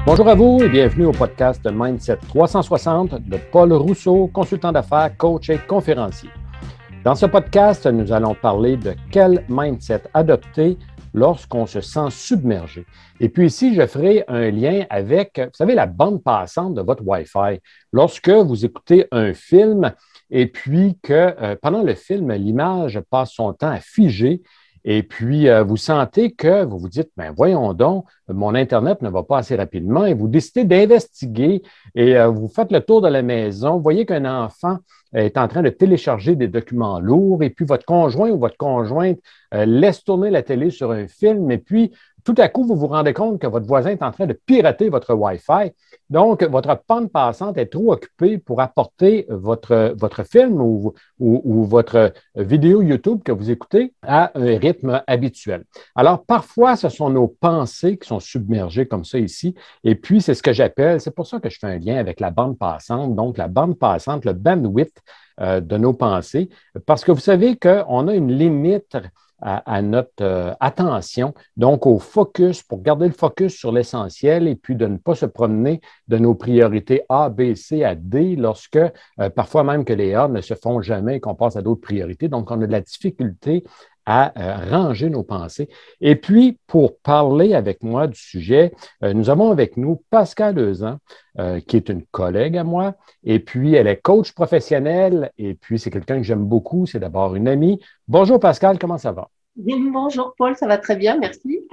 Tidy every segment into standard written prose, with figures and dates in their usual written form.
Bonjour à vous et bienvenue au podcast Mindset 360 de Paul Rousseau, consultant d'affaires, coach et conférencier. Dans ce podcast, nous allons parler de quel mindset adopter lorsqu'on se sent submergé. Et puis ici, je ferai un lien avec, vous savez, la bande passante de votre Wi-Fi. Lorsque vous écoutez un film et puis que pendant le film, l'image passe son temps à figer, et puis, vous sentez que vous vous dites, ben voyons donc, mon Internet ne va pas assez rapidement et vous décidez d'investiguer et vous faites le tour de la maison. Vous voyez qu'un enfant est en train de télécharger des documents lourds et puis votre conjoint ou votre conjointe laisse tourner la télé sur un film et puis tout à coup, vous vous rendez compte que votre voisin est en train de pirater votre Wi-Fi. Donc, votre bande passante est trop occupée pour apporter votre film ou votre vidéo YouTube que vous écoutez à un rythme habituel. Alors, parfois, ce sont nos pensées qui sont submergées comme ça ici. Et puis, c'est ce que j'appelle, c'est pour ça que je fais un lien avec la bande passante. Donc, la bande passante, le bandwidth de nos pensées. Parce que vous savez qu'on a une limite à notre attention, donc au focus, pour garder le focus sur l'essentiel et puis de ne pas se promener de nos priorités A, B, C à D lorsque parfois même que les A ne se font jamais et qu'on passe à d'autres priorités. Donc, on a de la difficulté à ranger nos pensées. Et puis, pour parler avec moi du sujet, nous avons avec nous Pascal Lezan, qui est une collègue à moi, et puis elle est coach professionnelle, et puis c'est quelqu'un que j'aime beaucoup, c'est d'abord une amie. Bonjour Pascal, comment ça va? Bonjour Paul, ça va très bien, merci.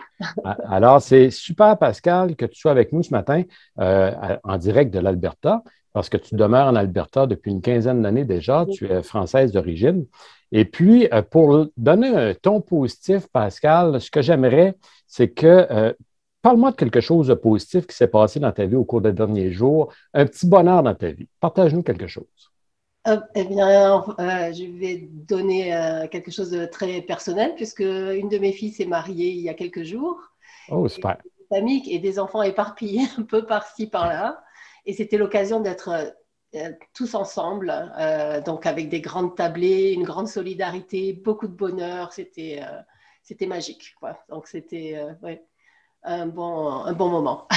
Alors, c'est super Pascal que tu sois avec nous ce matin en direct de l'Alberta, parce que tu demeures en Alberta depuis une quinzaine d'années déjà, tu es française d'origine. Et puis, pour donner un ton positif, Pascal, ce que j'aimerais, c'est que parle-moi de quelque chose de positif qui s'est passé dans ta vie au cours des derniers jours, un petit bonheur dans ta vie. Partage-nous quelque chose. Eh bien, je vais donner quelque chose de très personnel puisque une de mes filles s'est mariée il y a quelques jours Oh, et super. une famille et des enfants éparpillés un peu par-ci, par-là. Et c'était l'occasion d'être tous ensemble, donc avec des grandes tablées, une grande solidarité, beaucoup de bonheur. C'était magique, quoi. Donc, c'était ouais, un bon moment.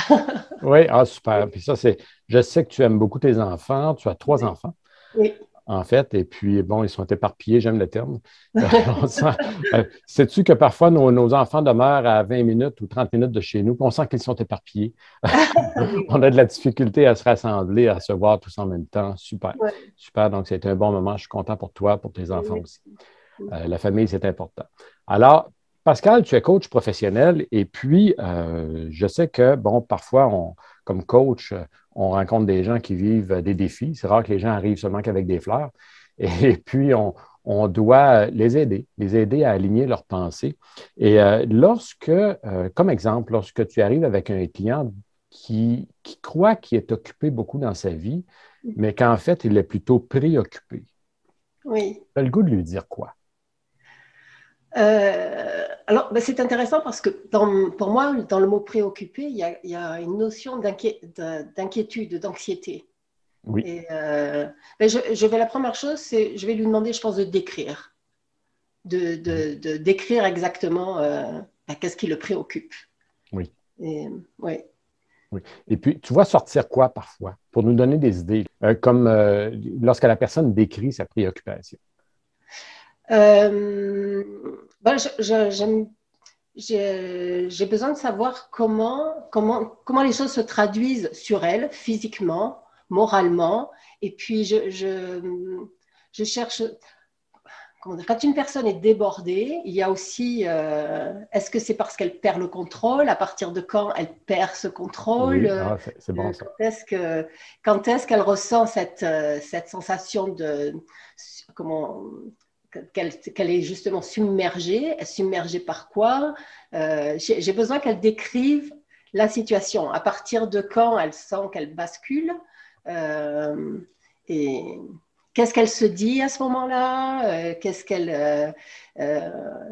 Oui, ah, super. Puis ça, c'est, je sais que tu aimes beaucoup tes enfants. Tu as trois Oui. enfants. Oui. En fait, et puis, bon, ils sont éparpillés, j'aime le terme. Sais-tu que parfois, nos enfants demeurent à 20 minutes ou 30 minutes de chez nous, puis on sent qu'ils sont éparpillés. On a de la difficulté à se rassembler, à se voir tous en même temps. Super, Ouais. super. Donc, c'était un bon moment. Je suis content pour toi, pour tes enfants Oui. aussi. La famille, c'est important. Alors, Pascal, tu es coach professionnel et puis je sais que, bon, parfois, comme coach, on rencontre des gens qui vivent des défis. C'est rare que les gens arrivent seulement qu'avec des fleurs. Et puis, on doit les aider à aligner leurs pensées. Et comme exemple, lorsque tu arrives avec un client qui croit qu'il est occupé beaucoup dans sa vie, mais qu'en fait, il est plutôt préoccupé, tu Oui. as le goût de lui dire quoi? Alors, ben, c'est intéressant parce que pour moi, dans le mot préoccupé, il y a une notion d'inquiétude, d'anxiété. Oui. Et ben, je vais la première chose, c'est je vais lui demander, je pense, de décrire, de décrire exactement ben, qu'est-ce qui le préoccupe. Oui, Et, ouais. oui. Et puis, tu vois sortir quoi parfois pour nous donner des idées, comme lorsque la personne décrit sa préoccupation. Euh, ben, j'ai besoin de savoir comment les choses se traduisent sur elle, physiquement, moralement. Et puis, je cherche, comment dire, quand une personne est débordée, il y a aussi, est-ce que c'est parce qu'elle perd le contrôle? À partir de quand elle perd ce contrôle? Oui, ah, c'est bon ça. Quand est-ce qu'elle ressent cette sensation de, comment, qu'elle est justement submergée. Submergée par quoi? J'ai besoin qu'elle décrive la situation. À partir de quand elle sent qu'elle bascule euh, et qu'est-ce qu'elle se dit à ce moment-là?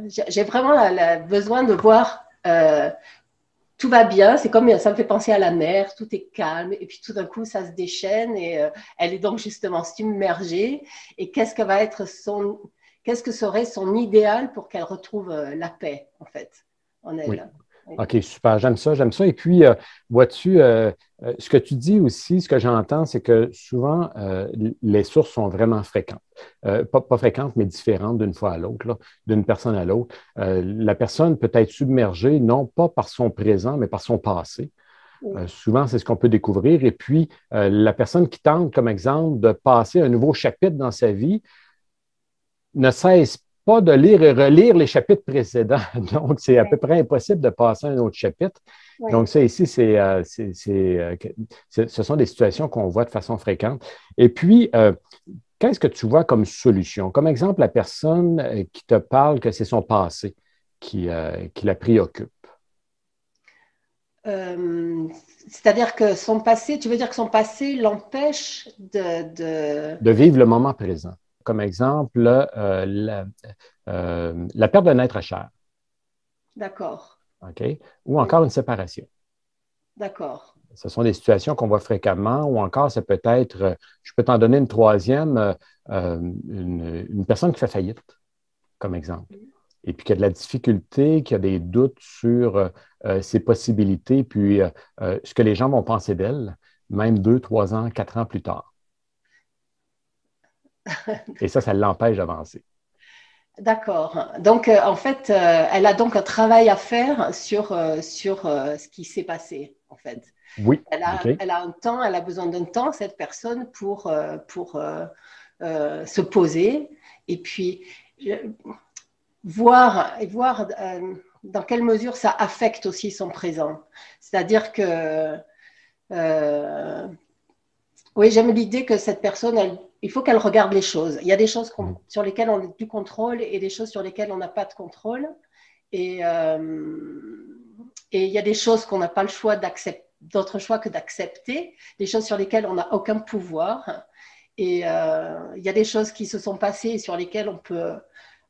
J'ai vraiment besoin de voir tout va bien, c'est comme ça me fait penser à la mer, tout est calme et puis tout d'un coup ça se déchaîne et elle est donc justement submergée et qu'est-ce que serait son idéal pour qu'elle retrouve la paix en fait en Oui. elle. Oui. OK, super, j'aime ça, j'aime ça. Et puis, vois-tu, ce que tu dis aussi, ce que j'entends, c'est que souvent, les sources sont vraiment fréquentes. Pas fréquentes, mais différentes d'une fois à l'autre, là, d'une personne à l'autre. La personne peut être submergée, non pas par son présent, mais par son passé. Oui. Souvent, c'est ce qu'on peut découvrir. Et puis, la personne qui tente, comme exemple, de passer un nouveau chapitre dans sa vie, ne cesse pas de lire et relire les chapitres précédents. Donc, c'est à peu près impossible de passer à un autre chapitre. Oui. Donc, ça ici, ce sont des situations qu'on voit de façon fréquente. Et puis, qu'est-ce que tu vois comme solution? Comme exemple, la personne qui te parle que c'est son passé qui la préoccupe. Euh, C'est-à-dire que son passé, tu veux dire que son passé l'empêche De vivre le moment présent. Comme exemple, la perte d'un être cher, D'accord, OK? Ou oui, encore une séparation. d'accord. Ce sont des situations qu'on voit fréquemment, ou encore, ça peut être, je peux t'en donner une troisième, une personne qui fait faillite, comme exemple, et puis qui a de la difficulté, qui a des doutes sur ses possibilités, puis ce que les gens vont penser d'elle, même 2, 3 ans, 4 ans plus tard. Et ça l'empêche d'avancer. D'accord. Donc, en fait, elle a donc un travail à faire sur ce qui s'est passé, en fait. Oui, OK. Elle a un temps, elle a besoin d'un temps, cette personne, pour se poser et puis voir dans quelle mesure ça affecte aussi son présent. C'est-à-dire que, euh, oui, j'aime l'idée que cette personne, il faut qu'elle regarde les choses. Il y a des choses Mhm. sur lesquelles on a du contrôle et des choses sur lesquelles on n'a pas de contrôle. Et, et il y a des choses qu'on n'a pas le choix d'accepter, d'autres choix que d'accepter, des choses sur lesquelles on n'a aucun pouvoir. Et il y a des choses qui se sont passées sur lesquelles on peut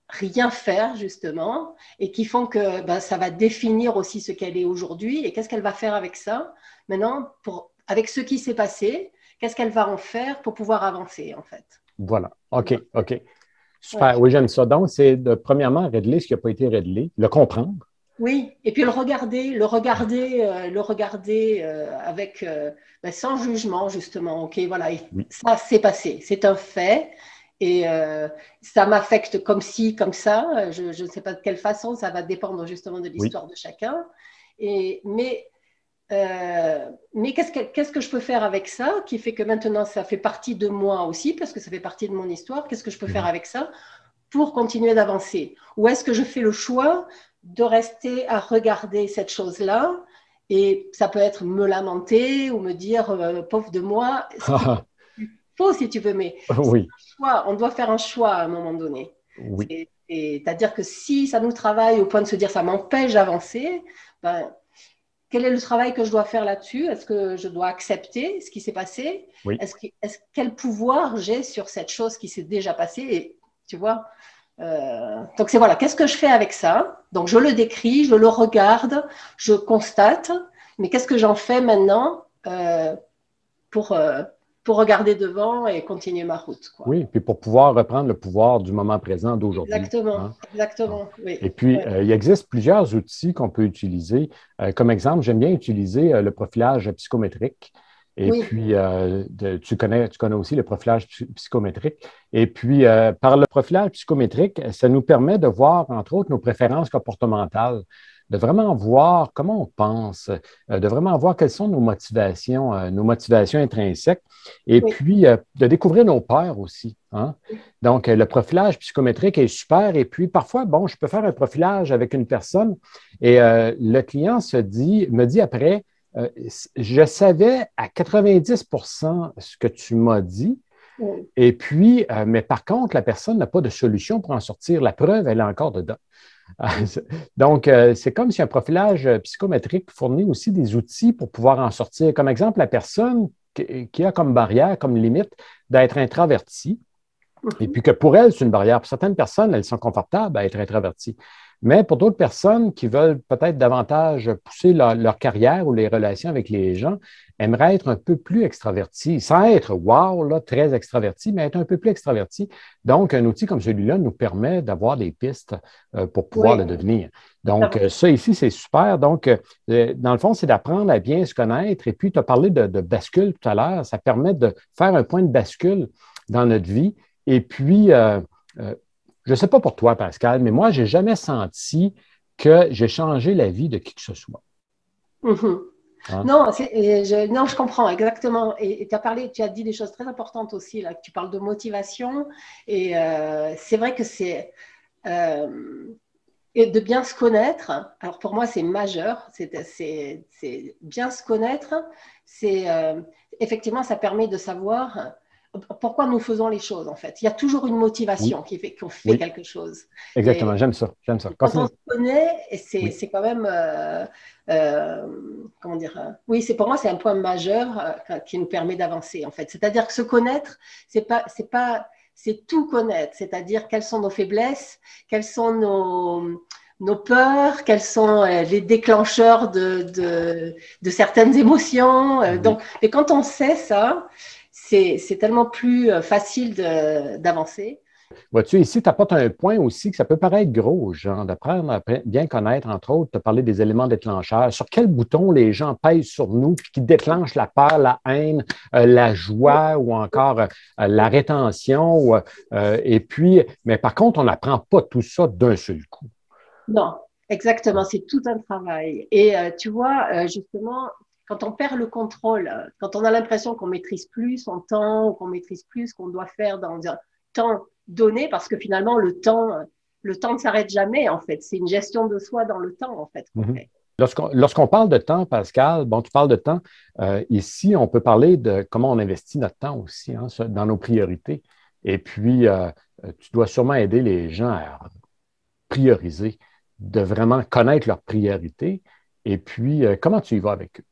rien faire justement et qui font que ben, ça va définir aussi ce qu'elle est aujourd'hui et qu'est-ce qu'elle va faire avec ça maintenant avec ce qui s'est passé, qu'est-ce qu'elle va en faire pour pouvoir avancer en fait. Voilà. OK, OK. Ouais. Super. Oui, j'aime ça. Donc, c'est de, premièrement, régler ce qui n'a pas été réglé, le comprendre. Oui, et puis le regarder avec ben, sans jugement justement. Ok, voilà, Oui, ça s'est passé, c'est un fait, et ça m'affecte comme ci, comme ça. Je ne sais pas de quelle façon, ça va dépendre justement de oui, l'histoire de chacun. Et, mais qu'est-ce que je peux faire avec ça qui fait que maintenant ça fait partie de moi aussi, parce que ça fait partie de mon histoire. Qu'est-ce que je peux faire mhm. avec ça pour continuer d'avancer? Ou est-ce que je fais le choix de rester à regarder cette chose-là et ça peut être me lamenter ou me dire pauvre de moi, ce qui est faux si tu veux, mais c'est Oui, un choix. On doit faire un choix à un moment donné. oui, C'est-à-dire que si ça nous travaille au point de se dire ça m'empêche d'avancer, ben, quel est le travail que je dois faire là-dessus? Est-ce que je dois accepter ce qui s'est passé? oui. Quel pouvoir j'ai sur cette chose qui s'est déjà passée? Et, tu vois, donc c'est voilà, qu'est-ce que je fais avec ça? Donc je le décris, je le regarde, je constate, mais qu'est-ce que j'en fais maintenant pour, euh, pour regarder devant et continuer ma route, quoi. Oui, puis pour pouvoir reprendre le pouvoir du moment présent d'aujourd'hui. Exactement, Hein? Bon. exactement, oui. Et puis, Ouais. il existe plusieurs outils qu'on peut utiliser. Comme exemple, j'aime bien utiliser le profilage psychométrique. Et Oui, puis, tu connais aussi le profilage psychométrique. Et puis, par le profilage psychométrique, ça nous permet de voir, entre autres, nos préférences comportementales, de vraiment voir comment on pense, de vraiment voir quelles sont nos motivations intrinsèques, et oui, puis de découvrir nos peurs aussi. Hein? Donc, le profilage psychométrique est super. Et puis, parfois, bon, je peux faire un profilage avec une personne et le client me dit après, je savais à 90 ce que tu m'as dit. oui, Et puis, mais par contre, la personne n'a pas de solution pour en sortir. La preuve, elle est encore dedans. Donc, c'est comme si un profilage psychométrique fournit aussi des outils pour pouvoir en sortir. Comme exemple, la personne qui a comme barrière, comme limite, d'être introvertie, et puis que pour elle, c'est une barrière. Pour certaines personnes, elles sont confortables à être introverties. Mais pour d'autres personnes qui veulent peut-être davantage pousser leur carrière ou les relations avec les gens, aimeraient être un peu plus extravertis, sans être wow, là, très extraverti, mais être un peu plus extraverti. Donc, un outil comme celui-là nous permet d'avoir des pistes pour pouvoir le Oui. devenir. Donc, ça ici, c'est super. Donc, dans le fond, c'est d'apprendre à bien se connaître. Et puis, tu as parlé de bascule tout à l'heure. Ça permet de faire un point de bascule dans notre vie. Et puis, je ne sais pas pour toi, Pascal, mais moi, je n'ai jamais senti que j'ai changé la vie de qui que ce soit. Mhm. Hein? Non, non, je comprends exactement. Et tu as dit des choses très importantes aussi, là, que tu parles de motivation. Et c'est vrai que euh, et de bien se connaître. Alors pour moi, c'est majeur. C'est bien se connaître. C'est effectivement, ça permet de savoir pourquoi nous faisons les choses, en fait. Il y a toujours une Oui, motivation qui fait qu'on fait oui, quelque chose. exactement. Et J'aime ça. J'aime ça. quand on Continue. se connaît, Oui. c'est quand même, euh, comment dire, oui, pour moi, c'est un point majeur qui nous permet d'avancer, en fait. C'est-à-dire que se connaître, c'est tout connaître. C'est-à-dire quelles sont nos faiblesses, quelles sont nos peurs, quels sont les déclencheurs de certaines émotions. Oui. Et quand on sait ça, c'est tellement plus facile d'avancer. Vois-tu, ici, tu apportes un point aussi que ça peut paraître gros aux gens, d'apprendre à bien connaître, entre autres, tu as parlé des éléments déclencheurs. Sur quel bouton les gens pèsent sur nous qui déclenchent la peur, la haine, la joie ou encore la rétention. Et puis, mais par contre, on n'apprend pas tout ça d'un seul coup. Non, exactement, c'est tout un travail. Et tu vois, justement, quand on perd le contrôle, quand on a l'impression qu'on maîtrise plus son temps ou qu'on maîtrise plus ce qu'on doit faire dans un temps donné, parce que finalement, le temps ne s'arrête jamais, en fait. C'est une gestion de soi dans le temps, en fait, qu'on Mhm. fait. Lorsqu'on parle de temps, Pascal, bon, tu parles de temps, ici, on peut parler de comment on investit notre temps aussi, hein, dans nos priorités. Et puis, tu dois sûrement aider les gens à prioriser, de vraiment connaître leurs priorités. Et puis, comment tu y vas avec eux?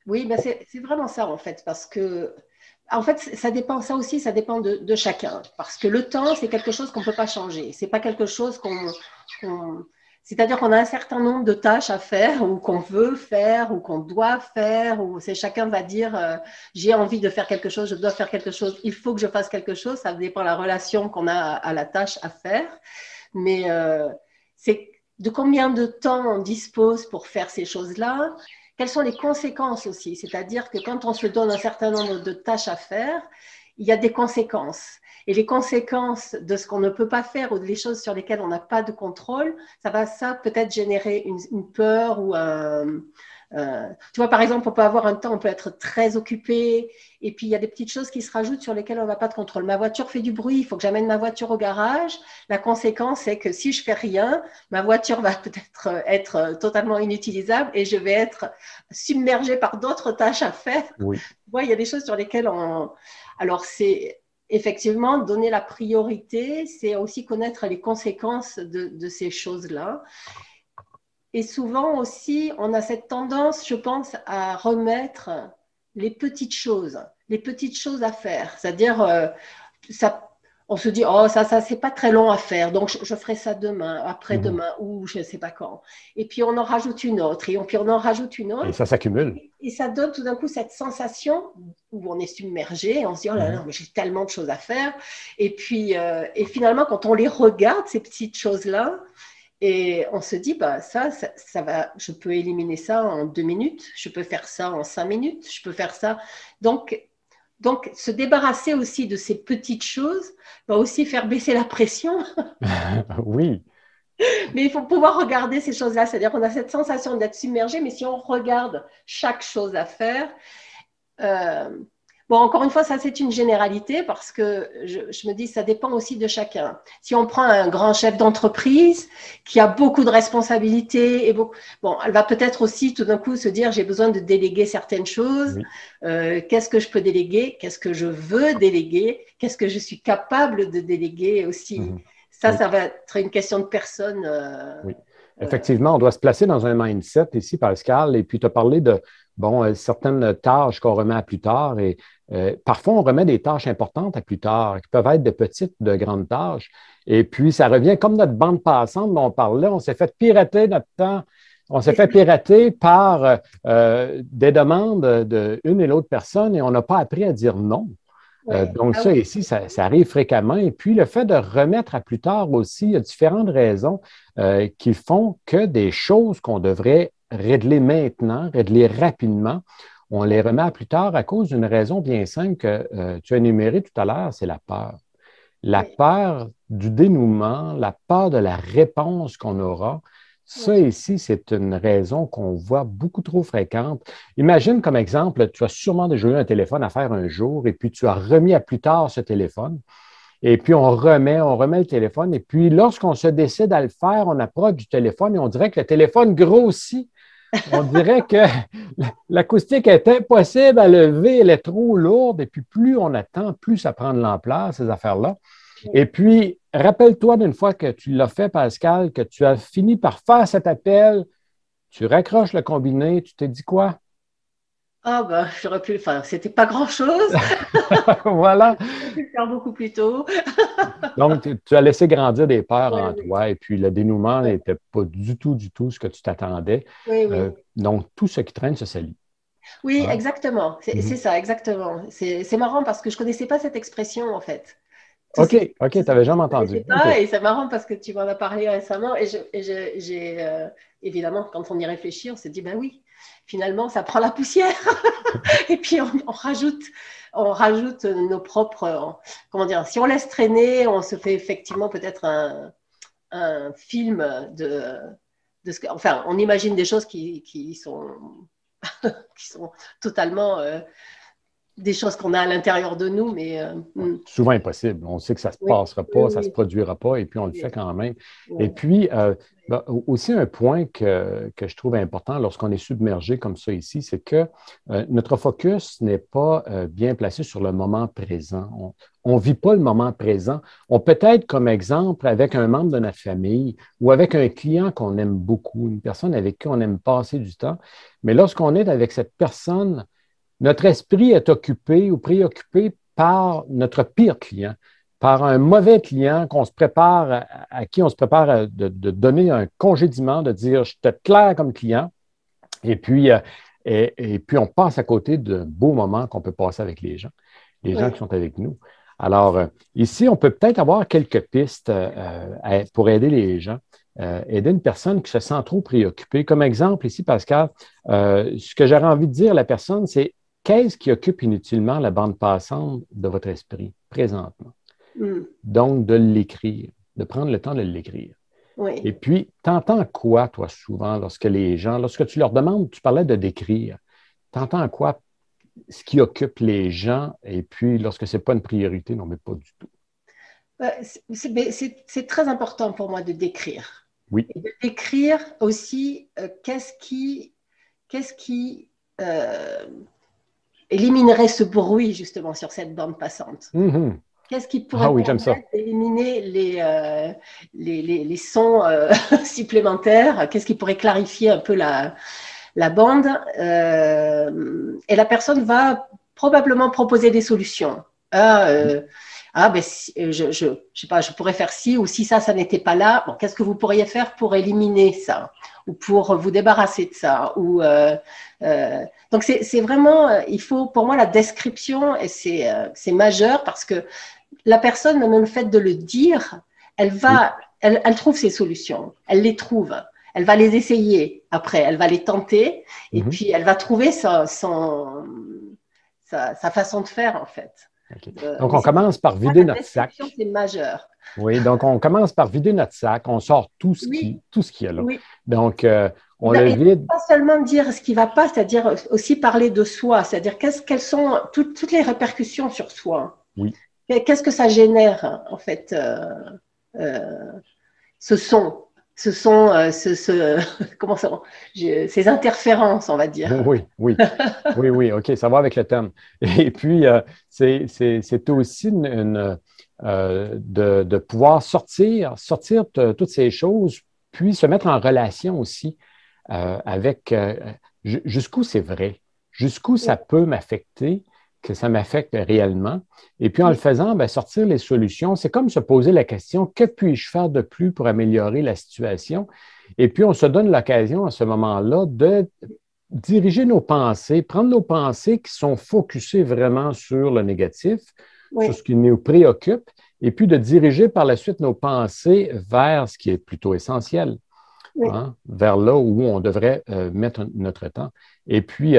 Oui, ben c'est vraiment ça, en fait, parce que en fait, ça dépend, ça aussi, ça dépend de chacun. Parce que le temps, c'est quelque chose qu'on ne peut pas changer. C'est pas quelque chose qu'on c'est-à-dire qu'on a un certain nombre de tâches à faire ou qu'on veut faire ou qu'on doit faire. Ou c'est chacun va dire j'ai envie de faire quelque chose, je dois faire quelque chose, il faut que je fasse quelque chose. Ça dépend de la relation qu'on a à la tâche à faire. Mais c'est de combien de temps on dispose pour faire ces choses-là. Quelles sont les conséquences aussi? C'est-à-dire que quand on se donne un certain nombre de tâches à faire, il y a des conséquences. Et les conséquences de ce qu'on ne peut pas faire ou des choses sur lesquelles on n'a pas de contrôle, ça peut-être générer une peur ou tu vois, par exemple, on peut avoir un temps, on peut être très occupé, et puis il y a des petites choses qui se rajoutent sur lesquelles on n'a pas de contrôle. Ma voiture fait du bruit, il faut que j'amène ma voiture au garage. La conséquence, c'est que si je fais rien, ma voiture va peut-être être totalement inutilisable et je vais être submergée par d'autres tâches à faire. Oui. Tu vois, il y a des choses sur lesquelles on... Alors, c'est effectivement donner la priorité, c'est aussi connaître les conséquences de ces choses-là. Et souvent aussi, on a cette tendance, je pense, à remettre les petites choses à faire. C'est-à-dire, ça, on se dit, oh, ça, c'est pas très long à faire, donc je ferai ça demain, Mhm. après-demain, ou je ne sais pas quand. Et puis, on en rajoute une autre, et puis on en rajoute une Et autre. ça s'accumule. Et ça donne tout d'un coup cette sensation où on est submergé, et on se dit, oh là là, Mhm. mais j'ai tellement de choses à faire. Et puis, et finalement, quand on les regarde, ces petites choses-là, et on se dit, bah, ça va, je peux éliminer ça en 2 minutes, je peux faire ça en 5 minutes, je peux faire ça. Donc, donc, se débarrasser aussi de ces petites choses va aussi faire baisser la pression, Oui. mais il faut pouvoir regarder ces choses-là. C'est-à-dire qu'on a cette sensation d'être submergé, mais si on regarde chaque chose à faire, euh, bon, encore une fois, ça c'est une généralité parce que je me dis ça dépend aussi de chacun. Si on prend un grand chef d'entreprise qui a beaucoup de responsabilités et beaucoup, bon, elle va peut-être aussi tout d'un coup se dire j'ai besoin de déléguer certaines choses. Oui. Qu'est-ce que je peux déléguer? Qu'est-ce que je veux déléguer? Qu'est-ce que je suis capable de déléguer aussi? Mhm. Oui. Ça va être une question de personne. Oui. Euh, Effectivement, on doit se placer dans un mindset ici, Pascal, et puis tu as parlé de bon, certaines tâches qu'on remet à plus tard. Et Parfois, on remet des tâches importantes à plus tard, qui peuvent être de petites ou de grandes tâches. Et puis, ça revient comme notre bande passante dont on parlait. On s'est fait pirater notre temps. On s'est fait pirater par des demandes d'une et l'autre personne et on n'a pas appris à dire non. Donc, ça ici, ça arrive fréquemment. Et puis, le fait de remettre à plus tard aussi, il y a différentes raisons qui font que des choses qu'on devrait régler maintenant, régler rapidement, on les remet à plus tard à cause d'une raison bien simple que tu as énumérée tout à l'heure, c'est la peur. La peur du dénouement, la peur de la réponse qu'on aura. Ça ici, c'est une raison qu'on voit beaucoup trop fréquente. Imagine comme exemple, tu as sûrement déjà eu un téléphone à faire un jour et puis tu as remis à plus tard ce téléphone. Et puis on remet le téléphone. Et puis lorsqu'on se décide à le faire, on approche du téléphone et on dirait que le téléphone grossit. On dirait que l'acoustique est impossible à lever, elle est trop lourde. Et puis plus on attend, plus ça prend de l'ampleur, ces affaires-là. Et puis, rappelle-toi d'une fois que tu l'as fait, Pascal, que tu as fini par faire cet appel, tu raccroches le combiné, tu t'es dit quoi? Ah, ben, j'aurais pu, enfin, c'était pas grand-chose. Voilà. J'aurais pu le faire beaucoup plus tôt. Donc, tu as laissé grandir des peurs en toi et puis le dénouement n'était pas du tout ce que tu t'attendais. Oui, oui. Donc, tout ce qui traîne se salit. Oui, exactement. C'est ça, exactement. C'est marrant parce que je ne connaissais pas cette expression, en fait. OK, tu n'avais jamais entendu. Et c'est marrant parce que tu m'en as parlé récemment et évidemment, quand on y réfléchit, on se dit, ben oui, finalement, ça prend la poussière. Et puis, on rajoute nos propres, comment dire, si on laisse traîner, on se fait effectivement peut-être un film de ce que, enfin, on imagine des choses qui sont, qui sont totalement des choses qu'on a à l'intérieur de nous, mais souvent impossible. On sait que ça ne se passera pas, ça ne se produira pas, et puis on le fait quand même. Et puis, aussi un point que je trouve important lorsqu'on est submergé comme ça ici, c'est que notre focus n'est pas bien placé sur le moment présent. On ne vit pas le moment présent. On peut être comme exemple avec un membre de notre famille ou avec un client qu'on aime beaucoup, une personne avec qui on aime passer du temps. Mais lorsqu'on est avec cette personne, notre esprit est occupé ou préoccupé par notre pire client, par un mauvais client qu'on se prépare, à qui on se prépare de donner un congédiement, de dire je te claire comme client, et puis on passe à côté de beaux moments qu'on peut passer avec les gens qui sont avec nous. Alors, ici, on peut peut-être avoir quelques pistes pour aider les gens. Aider une personne qui se sent trop préoccupée. Comme exemple, ici, Pascal, ce que j'aurais envie de dire à la personne, c'est qu'est-ce qui occupe inutilement la bande passante de votre esprit présentement? Donc, de l'écrire, de prendre le temps de l'écrire. Et puis, tu entends quoi, toi, souvent, lorsque tu leur demandes, tu parlais de décrire, tu entends quoi, ce qui occupe les gens, et puis lorsque ce n'est pas une priorité, non, mais pas du tout. C'est très important pour moi de décrire. Oui. Et de décrire aussi qu'est-ce qui éliminerait ce bruit justement sur cette bande passante. Qu'est-ce qui pourrait permettre d'éliminer les sons supplémentaires? Qu'est-ce qui pourrait clarifier un peu la bande? Et la personne va probablement proposer des solutions. Je sais pas, je pourrais faire ci, ou si ça n'était pas là, bon, qu'est-ce que vous pourriez faire pour éliminer ça ou pour vous débarrasser de ça donc c'est vraiment, il faut pour moi la description, et c'est majeur parce que la personne, même le fait de le dire, elle trouve ses solutions, elle les trouve, elle va les essayer après, elle va les tenter et puis elle va trouver sa façon de faire en fait. Okay. Donc, on commence par vider notre sac. C'est majeur. Oui, donc on commence par vider notre sac, on sort tout ce qu'il y a là. Oui. Donc, on le vide. Pas seulement dire ce qui ne va pas, c'est-à-dire aussi parler de soi, c'est-à-dire quelles sont toutes les répercussions sur soi. Oui. Qu'est-ce que ça génère, en fait, ce son, comment ça, ces interférences, on va dire. Oui, OK, ça va avec le thème. Et puis, c'est aussi de pouvoir sortir toutes ces choses, puis se mettre en relation aussi avec jusqu'où c'est vrai, jusqu'où ça peut m'affecter, que ça m'affecte réellement. Et puis, en le faisant, bien, sortir les solutions, c'est comme se poser la question, que puis-je faire de plus pour améliorer la situation? Et puis, on se donne l'occasion à ce moment-là de diriger nos pensées, prendre nos pensées qui sont focusées vraiment sur le négatif, sur ce qui nous préoccupe, et puis de diriger par la suite nos pensées vers ce qui est plutôt essentiel, hein, vers là où on devrait mettre notre temps. Et puis,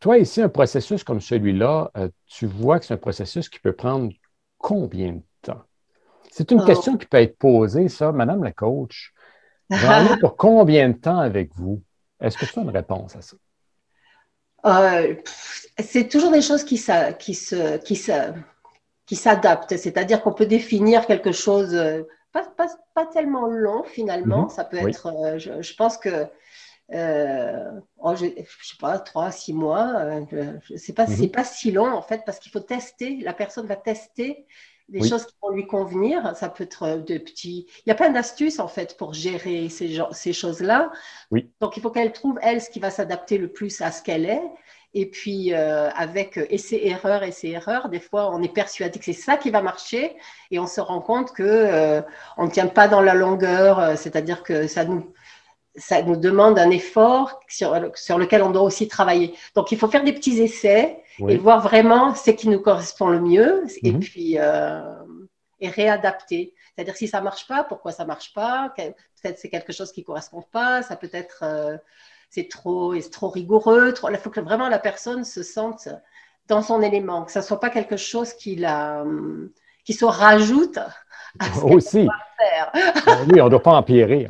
toi, ici, un processus comme celui-là, tu vois que c'est un processus qui peut prendre combien de temps? C'est une question qui peut être posée, ça, Madame la coach. J'en ai pour combien de temps avec vous? Est-ce que tu as une réponse à ça? C'est toujours des choses qui s'adaptent. C'est-à-dire qu'on peut définir quelque chose pas tellement long finalement. Ça peut être, je pense que, je ne sais pas, 3, 6 mois. C'est pas si long en fait parce qu'il faut tester. La personne va tester des choses qui vont lui convenir. Ça peut être de petits. Il y a plein d'astuces en fait pour gérer ces choses-là. Donc il faut qu'elle trouve elle ce qui va s'adapter le plus à ce qu'elle est. Et puis, avec essais-erreurs, des fois, on est persuadé que c'est ça qui va marcher et on se rend compte qu'on ne tient pas dans la longueur, c'est-à-dire que ça nous demande un effort sur lequel on doit aussi travailler. Donc, il faut faire des petits essais et voir vraiment ce qui nous correspond le mieux et puis et réadapter. C'est-à-dire, si ça ne marche pas, pourquoi ça ne marche pas? Peut-être c'est quelque chose qui ne correspond pas, ça peut être… c'est trop rigoureux. Il faut que vraiment la personne se sente dans son élément, que ça ne soit pas quelque chose qui se rajoute à ce qu'elle doit faire. Oui, on ne doit pas empirer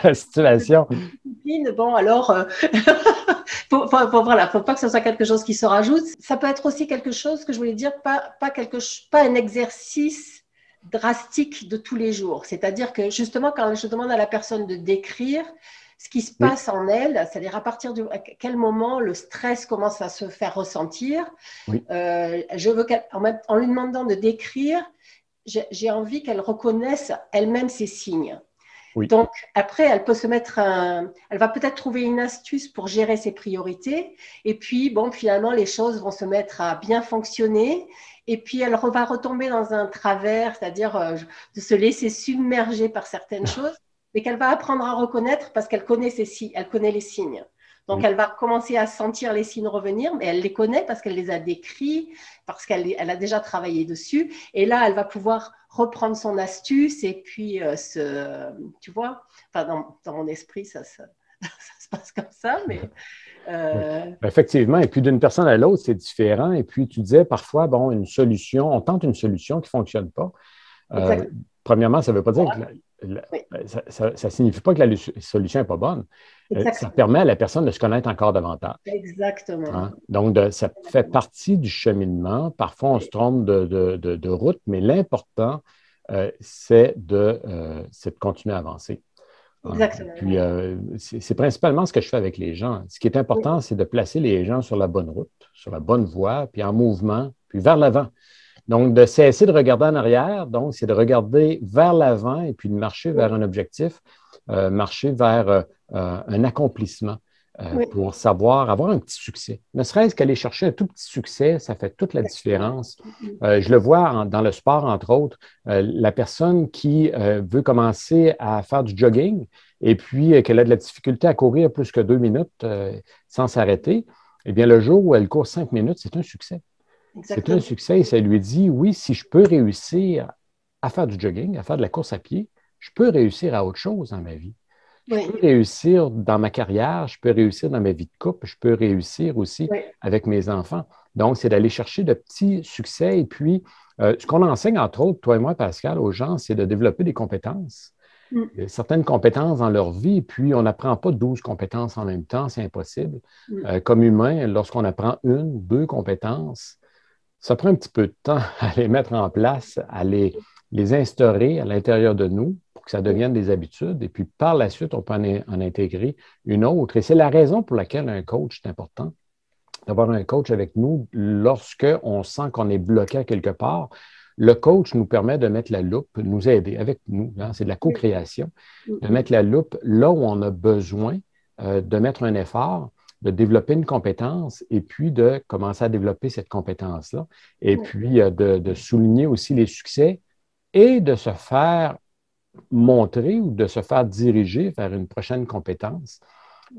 la situation. Bon, alors, faut pas que ce soit quelque chose qui se rajoute. Ça peut être aussi quelque chose que je voulais dire, pas un exercice drastique de tous les jours. C'est-à-dire que justement, quand je demande à la personne de décrire ce qui se passe en elle, c'est-à-dire à quel moment le stress commence à se faire ressentir, je veux en lui demandant de décrire, j'ai envie qu'elle reconnaisse elle-même ses signes. Donc, après, elle peut elle va peut-être trouver une astuce pour gérer ses priorités. Et puis, bon, finalement, les choses vont se mettre à bien fonctionner. Et puis, elle va retomber dans un travers, c'est-à-dire de se laisser submerger par certaines choses, mais qu'elle va apprendre à reconnaître parce qu'elle connaît les signes. Donc, elle va commencer à sentir les signes revenir, mais elle les connaît parce qu'elle les a décrits, parce qu'elle a déjà travaillé dessus. Et là, elle va pouvoir reprendre son astuce et puis, tu vois, enfin, dans mon esprit, ça se passe comme ça, mais… Effectivement, et puis d'une personne à l'autre, c'est différent. Et puis, tu disais parfois, bon, on tente une solution qui ne fonctionne pas. Premièrement, ça ne veut pas dire que ça ne signifie pas que la solution n'est pas bonne. Ça permet à la personne de se connaître encore davantage. Exactement. Hein? Donc, ça fait partie du cheminement. Parfois, on se trompe de route, mais l'important, c'est de continuer à avancer. Exactement. Puis, c'est principalement ce que je fais avec les gens. Ce qui est important, c'est de placer les gens sur la bonne route, sur la bonne voie, puis en mouvement, puis vers l'avant. Donc, de cesser de regarder en arrière, donc, c'est de regarder vers l'avant et puis de marcher vers un objectif, marcher vers un accomplissement pour avoir un petit succès. Ne serait-ce qu'aller chercher un tout petit succès, ça fait toute la différence. Je le vois dans le sport, entre autres, la personne qui veut commencer à faire du jogging et puis qu'elle a de la difficulté à courir plus que 2 minutes sans s'arrêter, eh bien, le jour où elle court 5 minutes, c'est un succès. C'est un succès et ça lui dit, oui, si je peux réussir à faire du jogging, à faire de la course à pied, je peux réussir à autre chose dans ma vie. Je peux réussir dans ma carrière, je peux réussir dans ma vie de couple, je peux réussir aussi avec mes enfants. Donc, c'est d'aller chercher de petits succès. Et puis, ce qu'on enseigne, entre autres, toi et moi, Pascal, aux gens, c'est de développer des compétences. Certaines compétences dans leur vie, puis on n'apprend pas 12 compétences en même temps, c'est impossible. Comme humain, lorsqu'on apprend 1, 2 compétences, ça prend un petit peu de temps à les mettre en place, à les instaurer à l'intérieur de nous pour que ça devienne des habitudes. Et puis, par la suite, on peut en intégrer une autre. Et c'est la raison pour laquelle un coach est important, d'avoir un coach avec nous lorsqu'on sent qu'on est bloqué à quelque part. Le coach nous permet de mettre la loupe, nous aider avec nous. Hein, c'est de la co-création, de mettre la loupe là où on a besoin de mettre un effort de développer une compétence et puis de commencer à développer cette compétence-là. Et puis de souligner aussi les succès et de se faire montrer ou de se faire diriger vers une prochaine compétence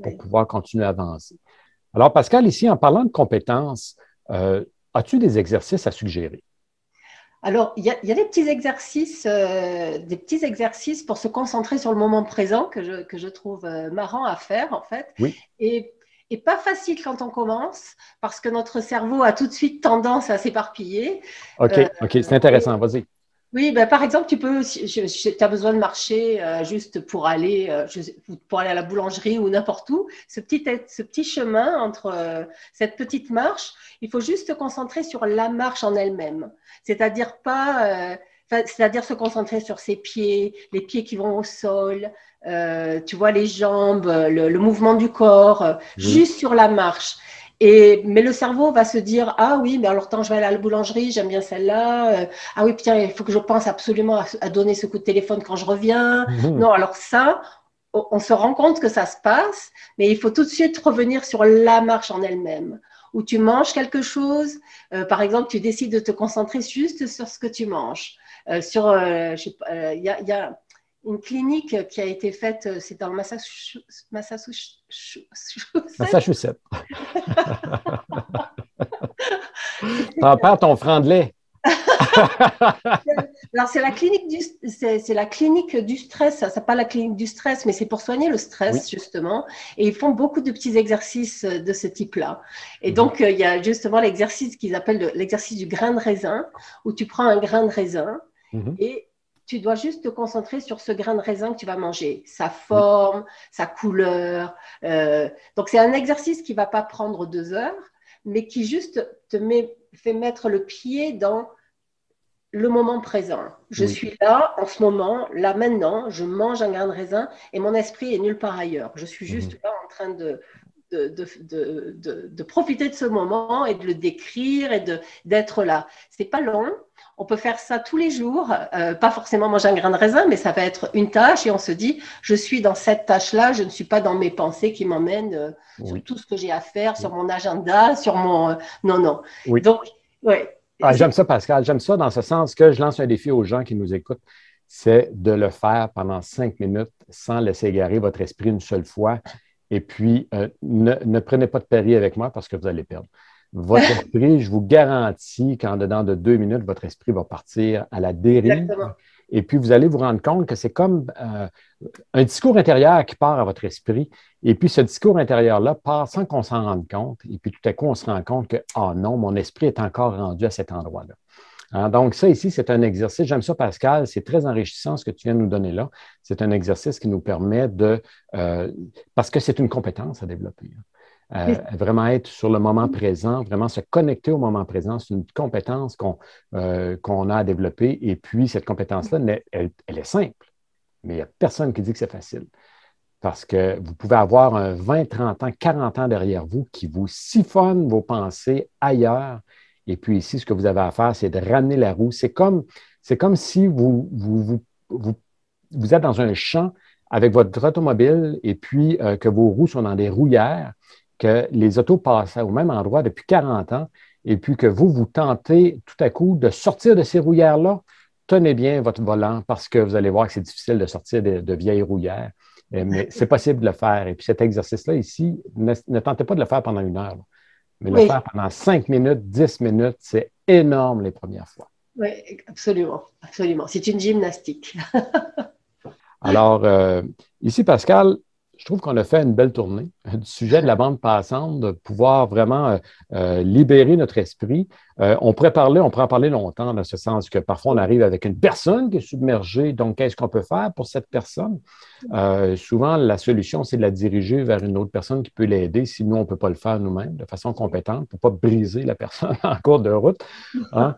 pour pouvoir continuer à avancer. Alors, Pascal, ici, en parlant de compétences, as-tu des exercices à suggérer? Alors, il y a des petits exercices pour se concentrer sur le moment présent que je trouve marrant à faire, en fait. Oui. Et pas facile quand on commence, parce que notre cerveau a tout de suite tendance à s'éparpiller. OK, c'est intéressant, vas-y. Oui, ben, par exemple, tu as besoin de marcher juste pour aller à la boulangerie ou n'importe où. Ce petit chemin entre cette petite marche, il faut juste se concentrer sur la marche en elle-même. C'est-à-dire c'est-à-dire se concentrer sur ses pieds, les pieds qui vont au sol, tu vois, les jambes, le mouvement du corps, juste sur la marche. Mais le cerveau va se dire, ah oui, mais alors attends, je vais aller à la boulangerie, j'aime bien celle-là. Ah oui, putain, il faut que je pense absolument à donner ce coup de téléphone quand je reviens. Non, alors ça, on se rend compte que ça se passe, mais il faut tout de suite revenir sur la marche en elle-même. Où tu manges quelque chose, par exemple, tu décides de te concentrer juste sur ce que tu manges. Je sais pas, y a une clinique qui a été faite, c'est dans le Massachusetts. T'en perds ton franc-de-lait. Alors, c'est la clinique du stress. Ça n'est pas la clinique du stress, mais c'est pour soigner le stress, justement. Et ils font beaucoup de petits exercices de ce type-là. Et donc, il y a justement l'exercice qu'ils appellent l'exercice du grain de raisin, où tu prends un grain de raisin et tu dois juste te concentrer sur ce grain de raisin que tu vas manger, sa forme, sa couleur. Donc, c'est un exercice qui ne va pas prendre 2 heures, mais qui juste fait mettre le pied dans le moment présent. Je suis là, en ce moment, là, maintenant, je mange un grain de raisin et mon esprit est nulle part ailleurs. Je suis juste là en train de profiter de ce moment et de le décrire et d'être là. C'est pas long. On peut faire ça tous les jours, pas forcément manger un grain de raisin, mais ça va être une tâche et on se dit, je suis dans cette tâche-là, je ne suis pas dans mes pensées qui m'emmènent sur tout ce que j'ai à faire, sur mon agenda, sur mon... non. Donc, ouais. Ah, j'aime ça, Pascal. J'aime ça dans ce sens que je lance un défi aux gens qui nous écoutent, c'est de le faire pendant 5 minutes sans laisser égarer votre esprit une seule fois. Et puis, ne prenez pas de pari avec moi parce que vous allez perdre. Votre esprit, je vous garantis qu'en dedans de 2 minutes, votre esprit va partir à la dérive. Exactement. Et puis, vous allez vous rendre compte que c'est comme un discours intérieur qui part à votre esprit. Et puis, ce discours intérieur-là part sans qu'on s'en rende compte. Et puis, tout à coup, on se rend compte que, ah non, mon esprit est encore rendu à cet endroit-là. Hein, donc, ça ici, c'est un exercice. J'aime ça, Pascal. C'est très enrichissant ce que tu viens de nous donner là. C'est un exercice qui nous permet parce que c'est une compétence à développer. Vraiment être sur le moment présent, vraiment se connecter au moment présent, c'est une compétence qu'on a à développer. Et puis, cette compétence-là, elle est simple, mais il n'y a personne qui dit que c'est facile. Parce que vous pouvez avoir un 20, 30 ans, 40 ans derrière vous qui vous siphonne vos pensées ailleurs. Et puis ici, ce que vous avez à faire, c'est de ramener la roue. C'est comme si vous êtes dans un champ avec votre automobile et puis que vos roues sont dans des rouillères, que les autos passent au même endroit depuis 40 ans et puis que vous tentez tout à coup de sortir de ces rouillères-là. Tenez bien votre volant parce que vous allez voir que c'est difficile de sortir de vieilles rouillères. Mais c'est possible de le faire. Et puis cet exercice-là ici, ne tentez pas de le faire pendant 1 heure, mais le faire pendant 5 minutes, 10 minutes, c'est énorme les premières fois. Oui, absolument. C'est une gymnastique. Alors, ici, Pascal, je trouve qu'on a fait une belle tournée du sujet de la bande passante, de pouvoir vraiment libérer notre esprit. On pourrait en parler longtemps, dans ce sens que parfois on arrive avec une personne qui est submergée, donc qu'est-ce qu'on peut faire pour cette personne? Souvent, la solution, c'est de la diriger vers une autre personne qui peut l'aider si nous, on ne peut pas le faire nous-mêmes de façon compétente pour ne pas briser la personne en cours de route. Hein?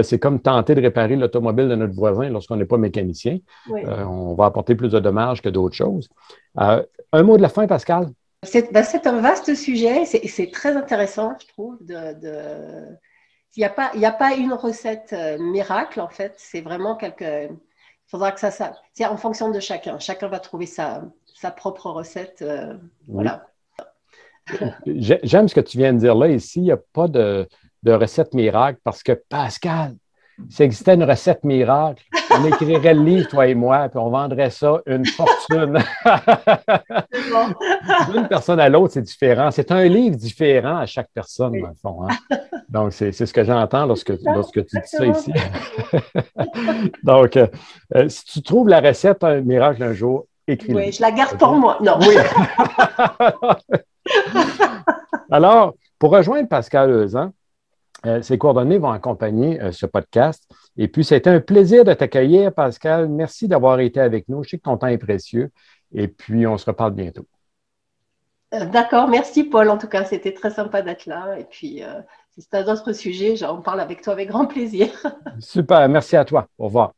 C'est comme tenter de réparer l'automobile de notre voisin lorsqu'on n'est pas mécanicien. On va apporter plus de dommages que d'autres choses. Un mot de la fin, Pascal? C'est un vaste sujet. C'est très intéressant, je trouve. Il n'y a pas une recette miracle, en fait. C'est vraiment il faudra que ça. C'est en fonction de chacun. Chacun va trouver sa propre recette. Voilà. J'aime ce que tu viens de dire là. Ici, il n'y a pas de recette miracle parce que Pascal, s'il existait une recette miracle, on écrirait le livre, toi et moi, puis on vendrait ça une fortune. Bon. D'une personne à l'autre, c'est différent. C'est un livre différent à chaque personne, Oui. dans le fond. Hein? Donc, c'est ce que j'entends lorsque tu dis ça ici. Donc, si tu trouves la recette, un miracle un jour, écris-le. Oui, je la garde pour moi. Non. Oui. Alors, pour rejoindre Pascal Lezan, ses coordonnées vont accompagner ce podcast. Et puis, c'était un plaisir de t'accueillir, Pascal. Merci d'avoir été avec nous. Je sais que ton temps est précieux. Et puis, on se reparle bientôt. D'accord, merci Paul. En tout cas, c'était très sympa d'être là. Et puis, si tu as d'autres sujets, j'en parle avec toi avec grand plaisir. Super, merci à toi. Au revoir.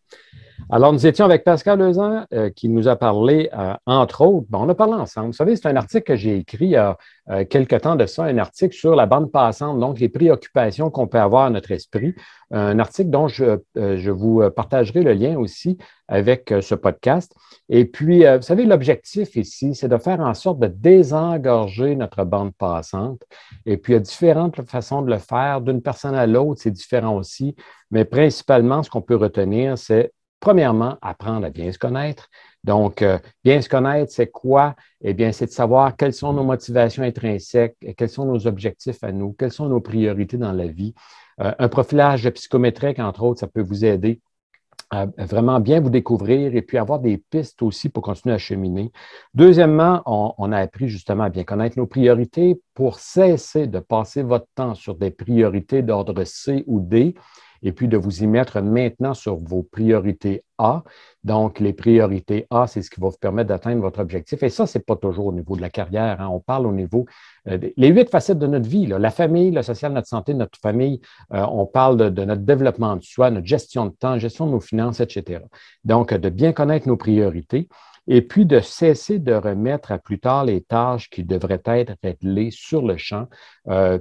Alors, nous étions avec Pascal Lezan qui nous a parlé, entre autres, on a parlé ensemble. Vous savez, c'est un article que j'ai écrit il y a quelque temps de ça, un article sur la bande passante, donc les préoccupations qu'on peut avoir à notre esprit. Un article dont je vous partagerai le lien aussi avec ce podcast. Et puis, vous savez, l'objectif ici, c'est de faire en sorte de désengorger notre bande passante. Et puis, il y a différentes façons de le faire. D'une personne à l'autre, c'est différent aussi. Mais principalement, ce qu'on peut retenir, c'est premièrement, apprendre à bien se connaître. Donc, bien se connaître, c'est quoi? Eh bien, c'est de savoir quelles sont nos motivations intrinsèques, quels sont nos objectifs à nous, quelles sont nos priorités dans la vie. Un profilage psychométrique, entre autres, ça peut vous aider à vraiment bien vous découvrir et puis avoir des pistes aussi pour continuer à cheminer. Deuxièmement, on a appris justement à bien connaître nos priorités pour cesser de passer votre temps sur des priorités d'ordre C ou D et puis de vous y mettre maintenant sur vos priorités A. Donc, les priorités A, c'est ce qui va vous permettre d'atteindre votre objectif. Et ça, ce n'est pas toujours au niveau de la carrière. Hein. On parle au niveau les 8 facettes de notre vie, là, la famille, le social, notre santé, notre famille. On parle de notre développement de soi, notre gestion de temps, gestion de nos finances, etc. Donc, de bien connaître nos priorités. Et puis de cesser de remettre à plus tard les tâches qui devraient être réglées sur le champ.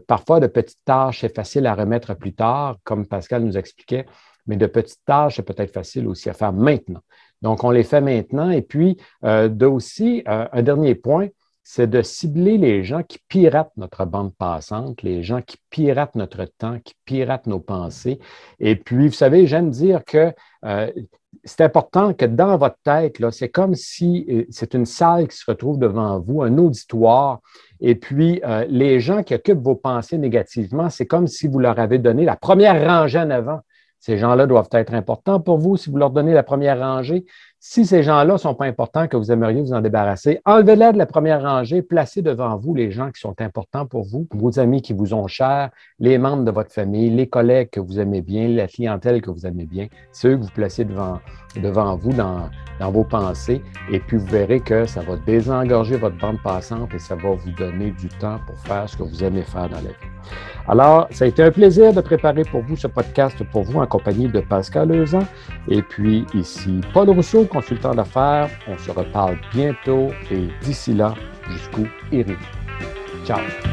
Parfois, de petites tâches, c'est facile à remettre à plus tard, comme Pascal nous expliquait, mais de petites tâches, c'est peut-être facile aussi à faire maintenant. Donc, on les fait maintenant. Et puis, aussi, un dernier point, c'est de cibler les gens qui piratent notre bande passante, les gens qui piratent notre temps, qui piratent nos pensées. Et puis, vous savez, j'aime dire que c'est important que dans votre tête, là, c'est comme si c'est une salle qui se retrouve devant vous, un auditoire. Et puis, les gens qui occupent vos pensées négativement, c'est comme si vous leur avez donné la première rangée en avant. Ces gens-là doivent être importants pour vous si vous leur donnez la première rangée. Si ces gens-là ne sont pas importants, que vous aimeriez vous en débarrasser, enlevez-les de la première rangée, placez devant vous les gens qui sont importants pour vous, vos amis qui vous ont chers, les membres de votre famille, les collègues que vous aimez bien, la clientèle que vous aimez bien. C'est eux que vous placez devant vous dans vos pensées. Et puis, vous verrez que ça va désengorger votre bande passante et ça va vous donner du temps pour faire ce que vous aimez faire dans la vie. Alors, ça a été un plaisir de préparer pour vous ce podcast pour vous en compagnie de Pascal Lezan. Et puis ici, Paul Rousseau, consultant d'affaires. On se reparle bientôt et d'ici là, jusqu'où irez-vous? Ciao!